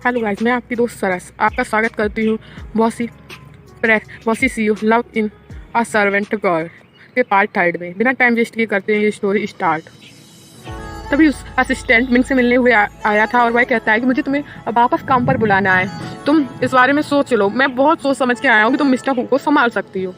Hello guys, मैं आपकी दोस्त सरस आपका स्वागत करती हूँ bossy see you love in a servant girl के पार्ट 3 में। बिना टाइम वेस्ट किए करते हैं ये स्टोरी स्टार्ट। तभी उस असिस्टेंट मिंग से मिलने हुए आया था और वह कहता है कि मुझे तुम्हें वापस काम पर बुलाना है, तुम इस बारे में सोच लो। मैं बहुत सोच समझ के आया हूँ कि तुम मिस्टर हु को संभाल सकती हो।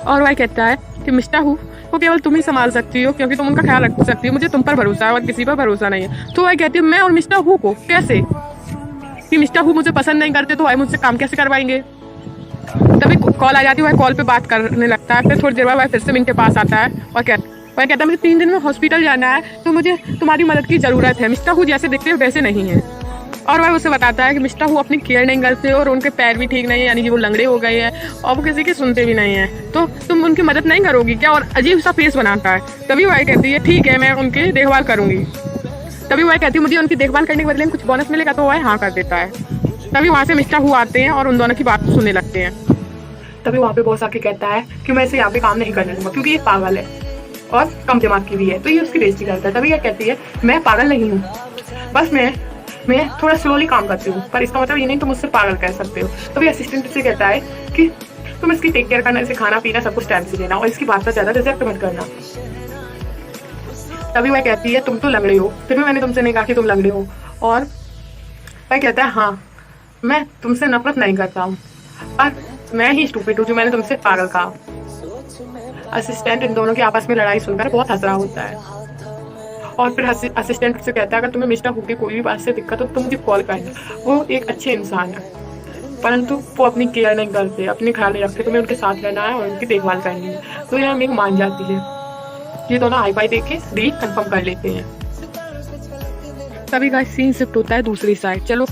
और वह कहता है कि मिस्टर हु को केवल तुम ही संभाल सकती हो क्योंकि तुम उनका ख्याल रख सकती हो, मुझे तुम पर भरोसा है और किसी पर भरोसा नहीं है। तो वह कहती है मैं और मिस्टर हु को कैसे, कि मिस्टर हु मुझे पसंद नहीं करते तो वह मुझसे काम कैसे करवाएंगे। तभी कॉल आ जाती है, वह कॉल पे बात करने लगता है। फिर थोड़ी देर बाद वह फिर से मिंग के पास आता है और वह कहता है मुझे 3 दिन में हॉस्पिटल जाना है तो मुझे तुम्हारी मदद की ज़रूरत है। मिस्टर हु जैसे दिखते हो वैसे नहीं है। और वह उसे बताता है कि मिस्टर हु अपनी केयर नहीं करते और उनके पैर भी ठीक नहीं है, यानी कि वो लंगड़े हो गए हैं और वो किसी की सुनते भी नहीं हैं, तो तुम उनकी मदद नहीं करोगी क्या। और अजीब सा फेस बनाता है। तभी वह कहती है ठीक है मैं उनकी देखभाल करूंगी। तभी वह कहती है मुझे उनकी देखभाल करने के बदले में कुछ बोनस मिलेगा, तो वह हाँ कर देता है। तभी वहाँ से मिस्टर हु आते हैं और उन दोनों की बात सुनने लगते हैं। तभी वहाँ पे बॉस आके कहता है कि मैं इसे यहाँ पे काम नहीं करने दूंगा क्योंकि ये पागल है और कम दिमाग की भी है, तो ये उसकी बेइज्जती करता है। तभी यह कहती है मैं पागल नहीं हूँ, बस मैं थोड़ा स्लोली काम करती हूँ, पर इसका मतलब ये नहीं तुम मुझसे पागल कह सकते हो। तभी असिस्टेंट से कहता है कि तुम इसकी टेक केयर करना, इसे खाना पीना सब कुछ टाइम से देना और इसकी बात पर ज़्यादा रिजेक्ट मत करना। तभी वह कहती है तुम तो लंगड़े हो, फिर भी मैंने तुमसे नहीं कहा कि तुम लंगड़े हो। और वह कहता है हाँ मैं तुमसे नफरत नहीं करता हूँ, पर मैं ही स्टूपिड हूँ जो मैंने तुमसे पागल कहा। असिस्टेंट इन दोनों की आपस में लड़ाई सुनकर बहुत हंस रहा होता है और फिर असिस्टेंट से कहता है अगर तुम्हें मिस्टर हु की कोई भी बात से दिक्कत हो तो मुझे कॉल करना। वो एक अच्छे इंसान है परंतु वो अपनी केयर नहीं करते, अपनी ख्याल नहीं रखते, तुम्हें उनके साथ रहना है और उनकी देखभाल करनी है। तो यह मिंग मान जाती है। ये दोनों हाई फाई देख के डील कंफर्म कर लेते हैं। तभी गाइस सीन शिफ्ट होता है दूसरी साइड। चलो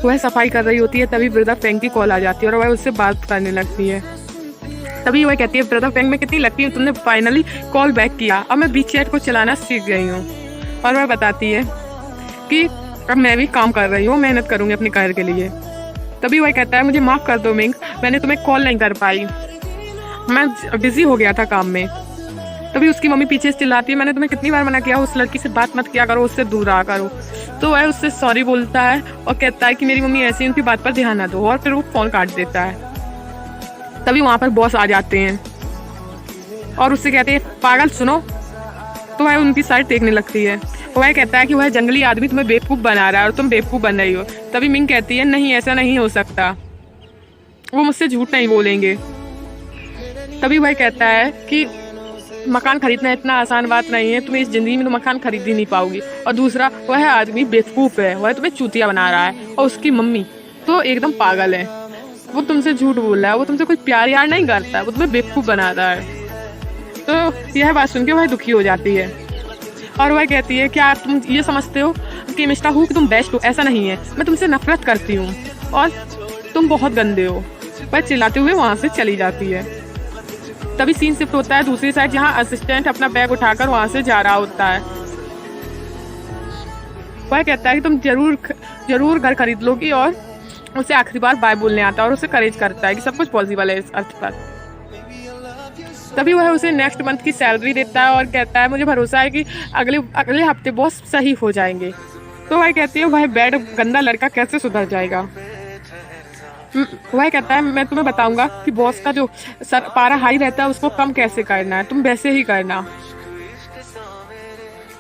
वह सफाई कर रही होती है, तभी ब्रदर फेंग की कॉल आ जाती है और वह उससे बात करने लगती है। तभी वह कहती है ब्रदर फेंग मैं कितनी लकी हूँ, तुमने फाइनली कॉल बैक किया, अब मैं बीच चैट को चलाना सीख गई हूँ। और वह बताती है कि अब मैं भी काम कर रही हूँ, मेहनत करूँगी अपने करियर के लिए। तभी वह कहता है मुझे माफ़ कर दो मिंग, मैंने तुम्हें कॉल नहीं कर पाई, मैं बिजी हो गया था काम में। तभी उसकी मम्मी पीछे से चिल्लाती है मैंने तुम्हें कितनी बार मना किया उस लड़की से बात मत किया करो, उससे दूर रहा करो। तो वह उससे सॉरी बोलता है और कहता है कि मेरी मम्मी ऐसी उनकी बात पर ध्यान ना दो, और फिर वो फ़ोन काट देता है। तभी वहाँ पर बॉस आ जाते हैं और उससे कहते हैं पागल सुनो। तो वह उनकी साइड देखने लगती है। वह कहता है कि वह जंगली आदमी तुम्हें बेवकूफ़ बना रहा है और तुम बेवकूफ़ बन रही हो। तभी मिंग कहती है नहीं ऐसा नहीं हो सकता, वो मुझसे झूठ नहीं बोलेंगे। तभी वह कहता है कि मकान खरीदना इतना आसान बात नहीं है, तुम्हें इस ज़िंदगी में तो मकान खरीद ही नहीं पाओगी। और दूसरा वह आदमी बेवकूफ़ है, वह तुम्हें चूतिया बना रहा है और उसकी मम्मी तो एकदम पागल है, वो तुमसे झूठ बोल रहा है, वो तुमसे कोई प्यार यार नहीं करता, वो तुम्हें बेवकूफ़ बनाता है। तो यह बात सुन के वह दुखी हो जाती है और वह कहती है क्या तुम ये समझते हो कि मिस्टर हु कि तुम बेस्ट हो, ऐसा नहीं है, मैं तुमसे नफरत करती हूँ और तुम बहुत गंदे हो। वह चिल्लाते हुए वहाँ से चली जाती है। तभी सीन शिफ्ट होता है दूसरी साइड, जहाँ असिस्टेंट अपना बैग उठाकर वहाँ से जा रहा होता है। वह कहता है कि तुम जरूर घर खरीद लोगी और उसे आखिरी बार बाय बोलने आता है और उसे करेज करता है कि सब कुछ पॉसिबल है इस अर्थ पर। तभी वह उसे नेक्स्ट मंथ की सैलरी देता है और कहता है मुझे भरोसा है कि अगले हफ्ते बॉस सही हो जाएंगे। तो वह कहती है वह बैड गंदा लड़का कैसे सुधर जाएगा। वह कहता है मैं तुम्हें बताऊंगा कि बॉस का जो पारा हाई रहता है उसको कम कैसे करना है, तुम वैसे ही करना।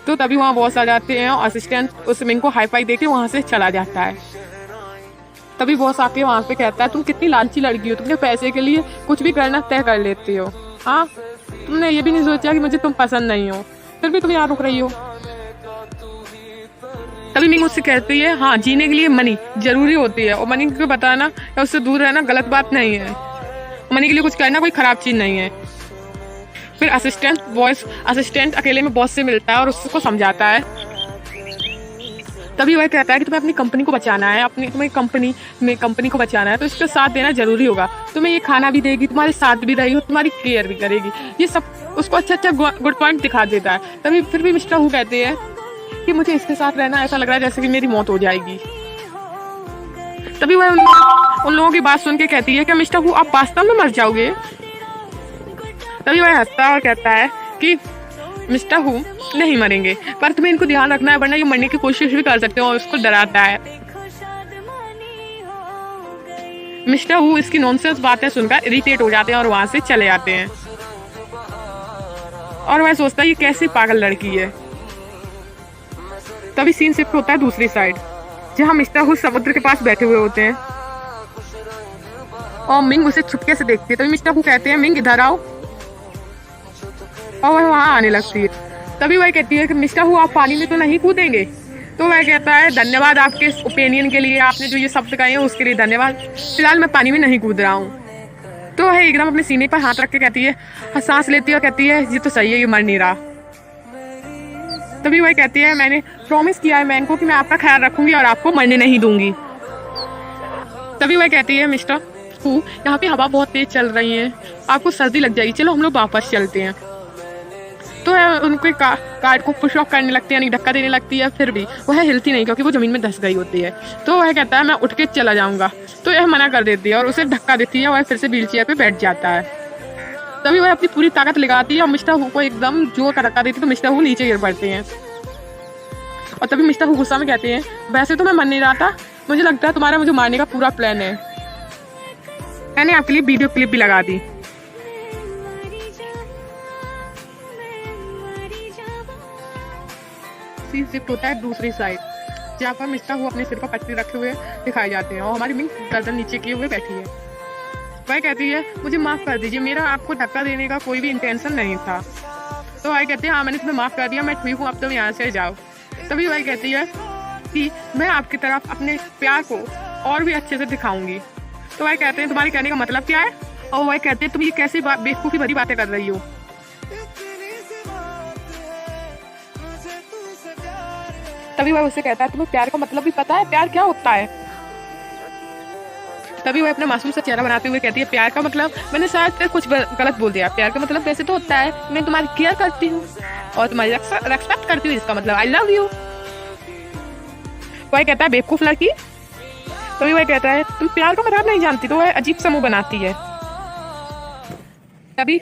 तो तभी वहाँ बॉस आ जाते हैं और असिस्टेंट उस मिंग को हाई फाई देके वहाँ से चला जाता है। तभी बॉस आके वहाँ पे कहता है तुम कितनी लालची लड़की हो, तुमने पैसे के लिए कुछ भी करना तय कर लेती हो। हाँ तुमने ये भी नहीं सोचा कि मुझे तुम पसंद नहीं हो, फिर भी तुम यहाँ रुक रही हो। तभी मिंग उससे कहती है हाँ जीने के लिए मनी जरूरी होती है और मनी को बताना या उससे दूर रहना गलत बात नहीं है, मनी के लिए कुछ करना कोई ख़राब चीज़ नहीं है। फिर असिस्टेंट अकेले में बॉस से मिलता है और उसको समझाता है। तभी वह कहता है कि तुम्हें अपनी कंपनी को बचाना है, तुम्हें कंपनी को बचाना है तो इसका साथ देना जरूरी होगा। तुम्हें ये खाना भी देगी, तुम्हारे साथ भी रहेगी, तुम्हारी केयर भी करेगी, ये सब उसको अच्छा गुड पॉइंट दिखा देता है। तभी फिर भी मिस्टर हु कहते हैं कि मुझे इसके साथ रहना ऐसा लग रहा है जैसे कि मेरी मौत हो जाएगी। तभी वह उन लोगों की बात सुन के कहती है कि मिस्टर हु आप वास्तव में मर जाओगे। तभी वह हंसता है और कहता है कि मिस्टर हु नहीं मरेंगे, पर तुम्हें इनको ध्यान रखना है वरना ये मरने की कोशिश भी कर सकते हो, और उसको डराता है। मिस्टर हु इसकी नॉनसेंस बातें सुनकर इरिटेट हो जाते हैं और वहां से चले जाते हैं। और वह सोचता है ये कैसी पागल लड़की है। तभी सीन शिफ्ट होता है दूसरी साइड, जहाँ मिस्टर हु समुद्र के पास बैठे हुए होते हैं और मिंग उसे छुपके से देखती है। तभी मिस्टर हु कहते हैं मिंग इधर आओ, और वह वहाँ आने लगती है। तभी वह कहती है कि मिस्टर हु आप पानी में तो नहीं कूदेंगे? तो वह कहता है धन्यवाद आपके ओपिनियन के लिए, आपने जो ये शब्द कहे हैं उसके लिए धन्यवाद, फिलहाल मैं पानी में नहीं कूद रहा हूँ। तो वह एकदम अपने सीने पर हाथ रख के कहती है, सांस लेती है और कहती है ये तो सही है, ये मर नहीं रहा। तभी वह कहती है मैंने प्रॉमिस किया है मैन को कि मैं आपका ख्याल रखूंगी और आपको मरने नहीं दूंगी। तभी वह कहती है मिस्टर हु यहाँ पे हवा बहुत तेज चल रही है, आपको सर्दी लग जाएगी, चलो हम लोग वापस चलते हैं। तो वह उनके कार्ड को पुश ऑफ करने लगती है, यानी धक्का देने लगती है, फिर भी वह हिलती नहीं क्योंकि वो जमीन में धंस गई होती है। तो वह कहता है मैं उठ के चला जाऊंगा, तो यह मना कर देती है और उसे धक्का देती है, वह फिर से व्हील चेयर पे बैठ जाता है। तभी वह अपनी पूरी ताकत लगाती है और मिस्टर हु को एकदम जोर का धक्का देती है, तो मिस्टर हु नीचे गिर पड़ते हैं। और तभी मिस्टर हु गुस्सा में कहते हैं वैसे तो मैं मर नहीं रहा था, मुझे लगता है तुम्हारा मुझे मारने का पूरा प्लान है। मैंने आपके लिए वीडियो क्लिप भी लगा दी। सीन शिफ्ट होता है दूसरी साइड, जहाँ पर मिस्टर हु अपने सिर पर पट्टी रखे हुए दिखाए जाते हैं और हमारी मिंग गर्दन नीचे किए हुए बैठी है। वह कहती है मुझे माफ़ कर दीजिए, मेरा आपको धक्का देने का कोई भी इंटेंशन नहीं था। तो वह कहती है हाँ मैंने तुम्हें माफ़ कर दिया, मैं ठीक हूँ, अब तुम यहाँ से जाओ। तभी वह कहती है कि मैं आपकी तरफ अपने प्यार को और भी अच्छे से दिखाऊंगी। तो वह कहते हैं तुम्हारे कहने का मतलब क्या है? और वह कहते हैं तुम ये कैसी बेवकूफ़ी भरी बातें कर रही हो। तभी वह उससे कहता है तुम्हें प्यार का मतलब भी पता है, प्यार क्या होता है? तभी वह अपना मासूम सा चेहरा बनाते हुए कहती है प्यार का मतलब, मैंने शायद कुछ गलत बोल दिया, प्यार का मतलब वैसे तो होता है मैं तुम्हारी केयर करती हूँ और तुम्हारी रेस्पेक्ट करती हूँ, इसका मतलब आई लव यू। वह कहता है बेवकूफ लड़की। तभी वह कहता है तुम प्यार का मतलब नहीं जानती, तो वह अजीब सा मुंह बनाती है। तभी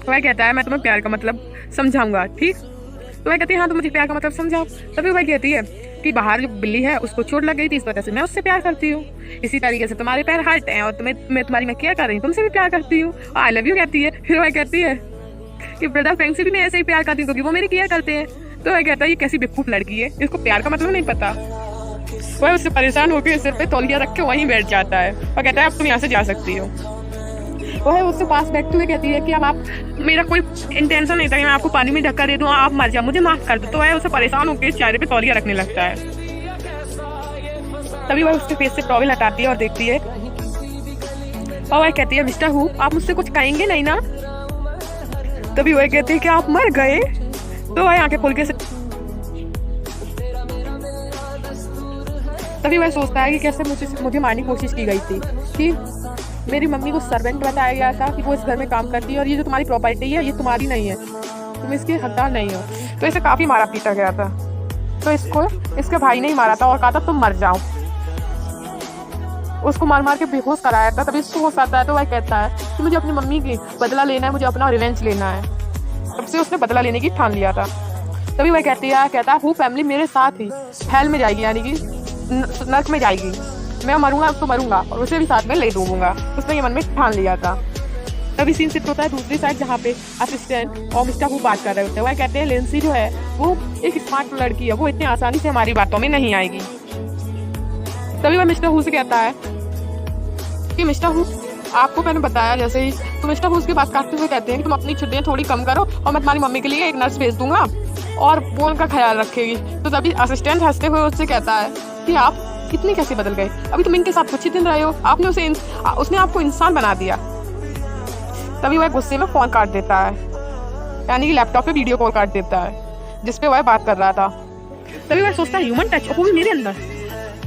वह कहता है मैं तुम्हें प्यार का मतलब समझाऊंगा, ठीक? तो वह कहती है हाँ तुम मुझे प्यार का मतलब समझाओ। तभी वह कहती है कि बाहर जो बिल्ली है उसको चोट लग गई थी, इस वजह से मैं उससे प्यार करती हूँ, इसी तरीके से तुम्हारे पैर हर्ट हैं और मैं तुम्हारी केयर कर रही हूँ, तुमसे भी प्यार करती हूँ, आई लव यू कहती है। फिर वह कहती है कि ब्रदर फ्रेंड से भी मैं ऐसे ही प्यार करती हूँ क्योंकि वो मेरी केयर करते हैं। तो वह कहता है ये कैसी बेवकूफ लड़की है, इसको प्यार का मतलब नहीं पता। वह उससे परेशान होकर सिर पे तौलिया रख के वहीं बैठ जाता है और कहता है अब तुम यहाँ से जा सकती हो। वह उसके पास बैठते हुए कहती है कि अब आप, मेरा कोई इंटेंशन नहीं था कि मैं आपको पानी में धक्का दे दूं, आप मर जाओ, मुझे माफ कर दो। तो वह उसे परेशान होकर चेहरे पे तौलिया रखने लगता है। तभी वह उसके फेस से टॉवल हटाती है और देखती है और वह कहती है मिस्टर हु आप मुझसे कुछ कहेंगे नहीं ना? तभी वह कहती है कि आप मर गए। तो वह आंखें खोल के तभी वह सोचता है कि कैसे मुझे मारने की कोशिश की गई थी, कि मेरी मम्मी को सर्वेंट बताया गया था कि वो इस घर में काम करती है और ये जो तुम्हारी प्रॉपर्टी है ये तुम्हारी नहीं है, तुम इसके हकदार नहीं हो। तो इसे काफ़ी मारा पीटा गया था। तो इसको इसके भाई ने ही मारा था और कहा था तुम मर जाओ, उसको मार मार के बेहोश कराया था। तभी इसको होश आता है तो वह कहता है कि मुझे अपनी मम्मी की बदला लेना है, मुझे अपना रिवेंज लेना है। तब से उसने बदला लेने की ठान लिया था। तभी वह कहता है वो फैमिली मेरे साथ ही हेल में जाएगी, यानी कि नर्क में जाएगी, मैं मरूंगा तो मरूंगा और उसे भी साथ में ले डूबूंगा, उसने ये मन में ठान लिया था। तभी सीन शिफ्ट होता है दूसरी साइड, जहाँ पे असिस्टेंट और मिस्टर हु बात कर रहे होते हैं। वह कहते हैं लिंसी जो है वो एक स्मार्ट लड़की है, वो इतनी आसानी से हमारी बातों में नहीं आएगी। तभी वह मिस्टर हु से कहता है कि मिस्टर हु आपको मैंने बताया जैसे ही, तो मिस्टर हु उसकी बात काटते हुए कहते हैं कि तुम अपनी छुट्टियाँ थोड़ी कम करो और मैं तुम्हारी मम्मी के लिए एक नर्स भेज दूंगा और वो उनका ख्याल रखेगी। तो तभी असिस्टेंट हंसते हुए उससे कहता है कि आप कितनी कैसे बदल गए, अभी तुम इनके साथ कुछ ही दिन रहे हो, आपने उसने आपको इंसान बना दिया। तभी वह गुस्से में फोन काट देता है, यानी कि लैपटॉप पे वीडियो कॉल काट देता है जिसपे वह बात कर रहा था। तभी वह सोचता है ह्यूमन टच, वो भी मेरे अंदर,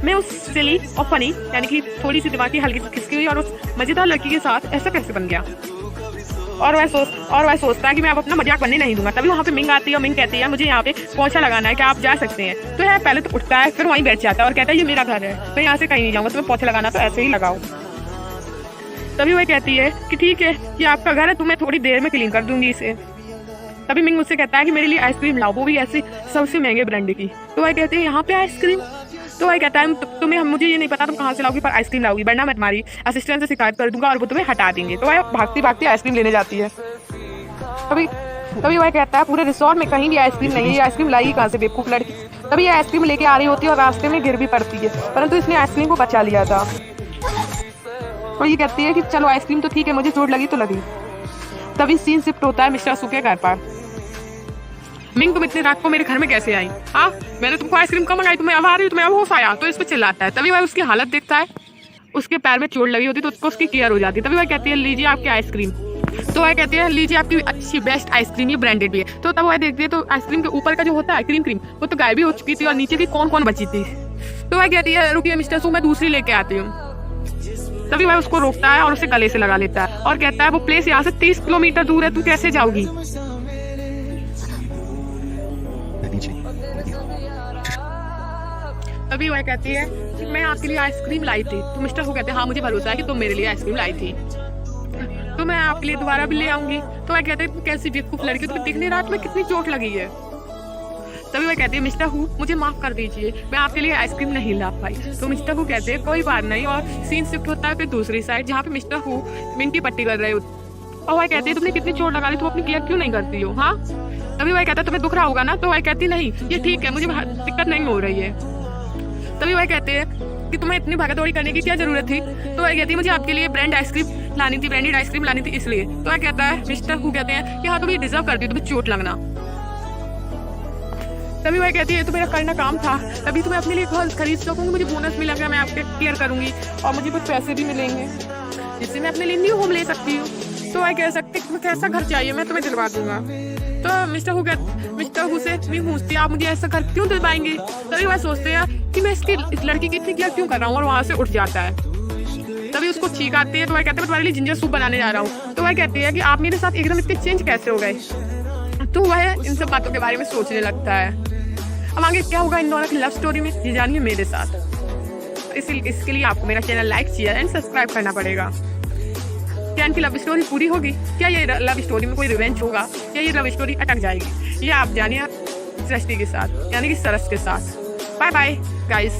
मैं उस सिली और फनी यानी कि थोड़ी सी दिमाग की हल्की सी खिसकी हुई और उस मजेदार लड़की के साथ ऐसा कैसे बन गया। और वह सोचता है कि मैं अब अपना मजाक बनने नहीं दूंगा। तभी वहाँ पे मिंग आती है और मिंग कहती है मुझे यहाँ पे पोछा लगाना है, क्या आप जा सकते हैं? तो यह पहले तो उठता है, फिर वहीं बैठ जाता है और कहता है ये मेरा घर है, मैं यहाँ से कहीं नहीं जाऊँगा, तुम्हें पोछा लगाना तो ऐसे ही लगाओ। तभी वह कहती है कि ठीक है ये आपका घर है, तो मैं थोड़ी देर में क्लीन कर दूंगी इसे। तभी मिंग मुझसे कहता है कि मेरे लिए आइसक्रीम लाओ, वो भी ऐसे सबसे महंगे ब्रांड की। तो वह कहते हैं यहाँ पे आइसक्रीम। तो वह कहता है तुम्हें मुझे ये नहीं पता तुम कहाँ से लाओगी, पर आइसक्रीम लाओगी, वरना मैं तुम्हारी असिस्टेंट से शिकायत कर दूंगा और वो तुम्हें हटा देंगे। तो वह भागती भागती आइसक्रीम लेने जाती है। तभी तभी वह कहता है पूरे रिसोर्ट में कहीं भी आइसक्रीम नहीं है, ये आइसक्रीम लाई कहाँ से बेवकूफ लड़की। तभी ये आइसक्रीम लेके आ रही होती है और रास्ते में गिर भी पड़ती है, परंतु इसने आइसक्रीम को बचा लिया था। और ये कहती है कि चलो आइसक्रीम तो ठीक है, मुझे चोट लगी तो लगी। तभी सीन शिफ्ट होता है मिस्टर सू के घर पर। मिंग तुम इतनी रात को मेरे घर में कैसे आई? हाँ, मैंने तुमको आइसक्रीम कब मंगाई, तुम्हें अब आ रही, तुम्हें अब होश आया? तो इस पर चिल्लाता है। तभी वह उसकी हालत देखता है, उसके पैर में चोट लगी होती तो उसको उसकी केयर हो जाती। तभी वह कहती है लीजिए आपकी आइसक्रीम। तो वह कहती है लीजिए आपकी अच्छी बेस्ट आइसक्रीम, ये ब्रांडेड भी है। तो तब वह देखती है तो आइसक्रीम के ऊपर का जो होता है क्रीम वो तो गायब भी हो चुकी थी और नीचे की कौन कौन बची थी। तो वह कहती है रुकिए मिस्टर सू, मैं दूसरी लेके आती हूँ। तभी वह उसको रोकता है और उसे गले से लगा लेता है और कहता है वो प्लेस यहाँ से 30 किलोमीटर दूर है, तू कैसे जाओगी? तभी वह कहती है कि मैं आपके लिए आइसक्रीम लाई थी। तो मिस्टर सू कहते हैं हाँ मुझे भरोसा है कि तुम मेरे लिए आइसक्रीम लाई थी, तो मैं आपके लिए दोबारा भी ले आऊंगी। तो वह कहते हैं तुम कैसी बेवकूफ लड़की, तुम्हें दिखने रात में कितनी चोट लगी है। तभी वह कहती है मिस्टर हु मुझे माफ कर दीजिए, मैं आपके लिए आइसक्रीम नहीं ला पाई। तो मिस्टर हु कहते हैं कोई बात नहीं, और सीन शिफ्ट होता है फिर दूसरी साइड जहाँ पे मिस्टर हु मिंग की पट्टी कर रहे हो। और वह कहती है तुमने कितनी चोट लगा ली, तुम अपनी केयर क्यों नहीं करती हो? हाँ। तभी वह कहता है तुम्हें दुख रहा होगा ना? तो वह कहती नहीं ये ठीक है, मुझे दिक्कत नहीं हो रही है। तभी वह कहते हैं कि तुम्हें इतनी भागदौड़ी करने की क्या जरूरत थी? तो वह कहती है मुझे आपके लिए ब्रांडेड आइसक्रीम लानी थी इसलिए। तो वह कहता है मिस्टर हु कहते हैं कि हाँ तुम ये डिजर्व करती हो, तुम्हें चोट लगना। तभी वह कहती है तो मेरा करना काम था, तभी तुम्हें अपने लिए घर खरीद सकूंगी, मुझे बोनस मिलेगा, मैं आपके केयर करूंगी और मुझे कुछ पैसे भी मिलेंगे जिससे मैं अपने लिए न्यू होम ले सकती हूँ। तो वह कह सकते तुम्हें कैसा घर चाहिए, मैं तुम्हें दिलवा दूंगा। तो मिस्टर हु से भी पूछती है आप मुझे ऐसा घर क्यों दिलवाएंगे? तभी वह सोचते हैं कि मैं इस लड़की की इतनी केयर क्यों कर रहा हूँ, और वहाँ से उठ जाता है। तभी उसको छींक आती है। तो वह कहते हैं मैं तुम्हारे लिए जिंजर सूप बनाने जा रहा हूँ। तो वह कहती है कि आप मेरे साथ एकदम इतने चेंज कैसे हो गए? तो वह इन सब बातों के बारे में सोचने लगता है। अब आगे क्या होगा इन दोनों की लव स्टोरी में, ये जानिए मेरे साथ। इसके लिए आपको मेरा channel like, share and subscribe करना पड़ेगा। क्या इनकी लव स्टोरी पूरी होगी? क्या ये लव स्टोरी में कोई रिवेंज होगा या ये लव स्टोरी अटक जाएगी? ये आप जानिए सृष्टि के साथ, यानी कि सरस के साथ। Bye bye guys.